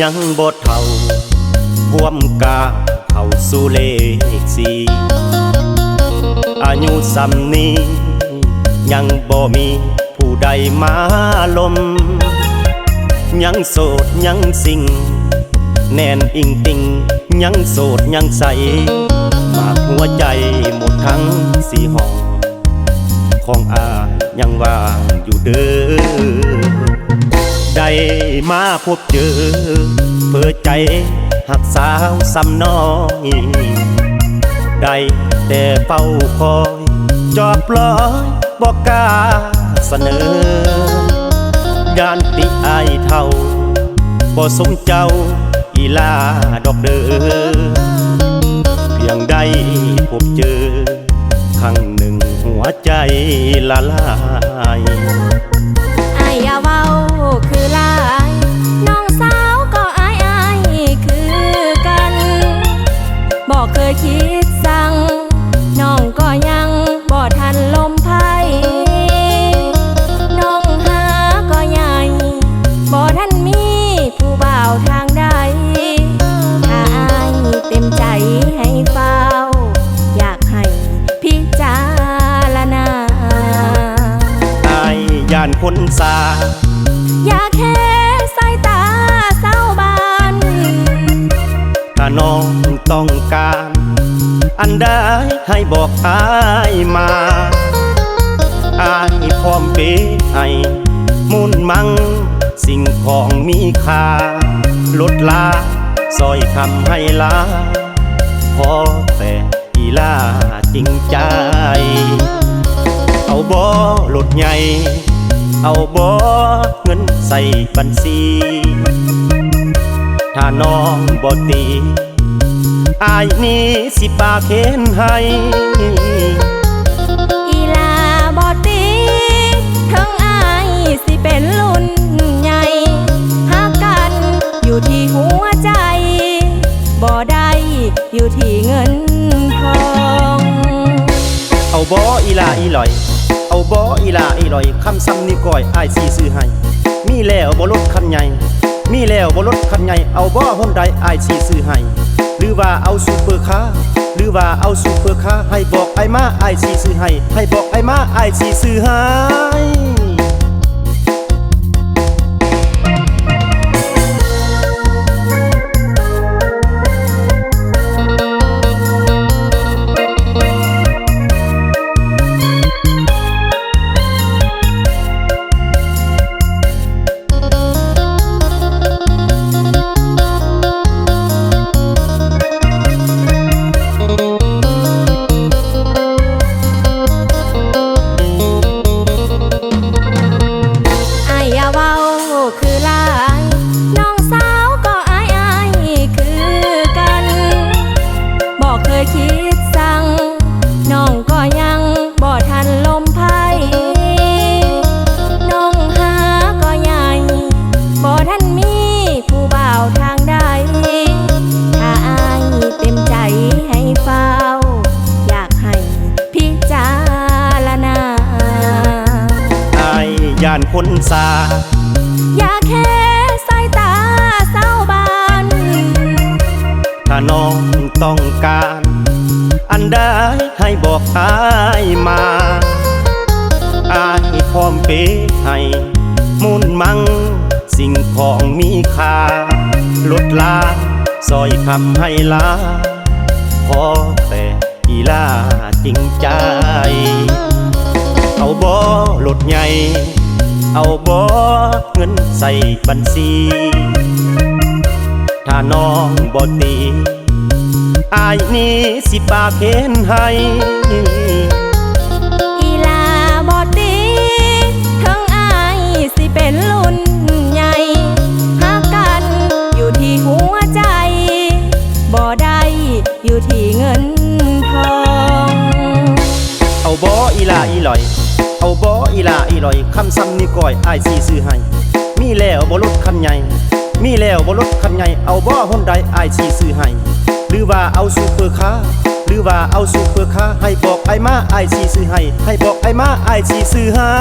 ยังบ่เท่าท่วมกาเข้าสู่เลขสี่อายุส่ำนี้ยังบ่มีผู้ใดมาลมยังโสดยังสิ่งแน่นอิงติงยังโสดยังใสมากหัวใจหมดทั้งสี่ห้องของอายังว่างอยู่เด้อได้มาพบเจอเปิดใจหักสาวซ้ำน้อยได้แต่เฝ้าคอยจอบปล่อยบอกกล้าเสนอย่านติอายเท่าบ่สมเจ้าอีลาดอกเด้อเพียงได้พบเจอครั้งหนึ่งหัวใจละลายอายอย่าเว้าคือลายน้องสาวก็อายคือกันบอกเคยคิดสั่งน้องก็ยังบ่ทันลมไพ่น้องหาก็ใหญ่บ่ทันมีผู้บ่าวทางใดถ้าอายเต็มใจให้เฝ้าอยากให้พิจารณาอายย่านคนสาอย่าแค่สายตาเศร้าบานถ้าน้องต้องการอันใดให้บอกอายมาอายพร้อมเปย์ให้มุนมังสิ่งของมีค่าลดลาซอยคำให้ลาพอแต่อีลาจริงใจเอาบ่ลดใหญ่เอาบ่เงินใส่บัญชีถ้าน้องบ่ตีอายนี่สิปากเข็นให้อีลาบ่ตีทั้งอายสิเป็นรุ่นใหญ่หากันอยู่ที่หัวใจบ่ได้อยู่ที่เงินทองเอาบ่อีลาอีลอยเอาบ่อีลาอีลอยคำซ้ำนิ้วก้อยอายสิซื้อให้มีแล้วบ่ลดคันใหญ่มีแล้วบ่ลดคันใหญ่เอาบ่ฮอนไดอายสิซื้อให้หรือว่าเอาซูเปอร์คาร์หรือว่าเอาซูเปอร์คาร์ให้บอกไอ้มาไอ้สีซื้อให้บอกไอ้มาไอ้สีซื้อให้คือลายน้องสาวก็อายคือกันบอกเคยคิดสั่งน้องก็ยังบ่ทันลมไพ่น้องหาก็ใหญ่บ่ทันมีผู้บ่าวทางใดถ้าอายเต็มใจให้เฝ้าอยากให้พิจารณาอายย่านคนสาอย่าแค่สายตาเศร้าบานถ้าน้องต้องการอันใดให้บอกอายมาอายพร้อมเปย์ให้มุนมังสิ่งของมีค่าลดลาซอยคำให้ลาพอแต่อีลาจริงใจเอาบ่ลดใหญ่เอาบ่เงินใส่บัญชีถ้าน้องบ่ตีอายนี่สิปากเข็นให้อีลาบ่ตีทั้งอายสิเป็นรุ่นใหญ่หากันอยู่ที่หัวใจบ่ได้อยู่ที่เงินทองเอาบ่อีลาอีลอยเอาบ่อีลาอีลอยคำซ้ำนิ้วก้อยอายสิซื้อให้มีแล้วบ่ลดคันใหญ่มีแล้วบ่ลดคันใหญ่เอาบ่ฮอนไดอายสิซื้อให้หรือว่าเอาซูเปอร์คาร์หรือว่าเอาซูเปอร์คาร์ให้บอกไอ้มาไอ้สีซื้อให้บอกไอ้มาไอ้สีซื้อให้